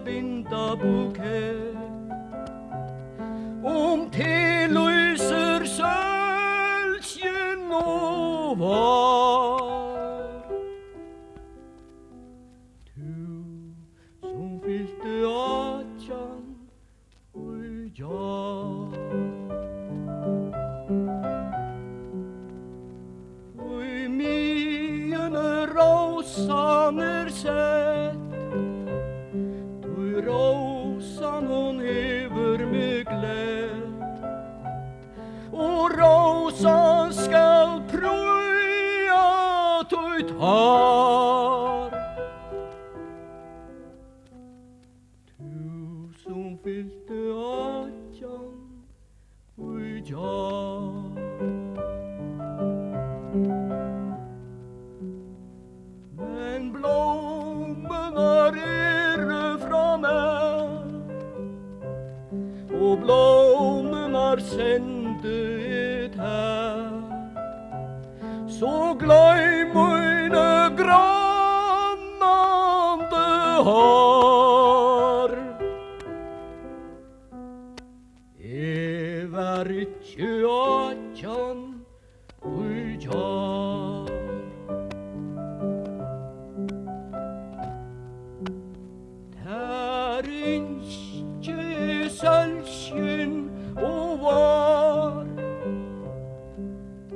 vinterbukett. Til lyser sølvskinn og var. Du som fylte 18 i dag. I mine rosan sett, du rosan hon hever meg gled, og rosan skal prøya tøy tar. Du som fylte 18 i dag. Men blommenar fra meg, og blommenar sendte et her. Så gløym mine grannande har. Jeg var ikke 18 i dag. Her innskje sølvskinn og var,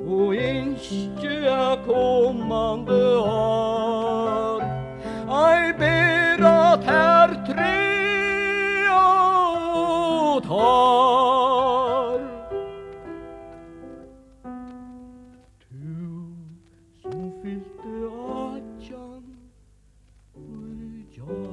og innskje kommande år. Ei ber at her trea og tar. Du som fylte 18 i dag.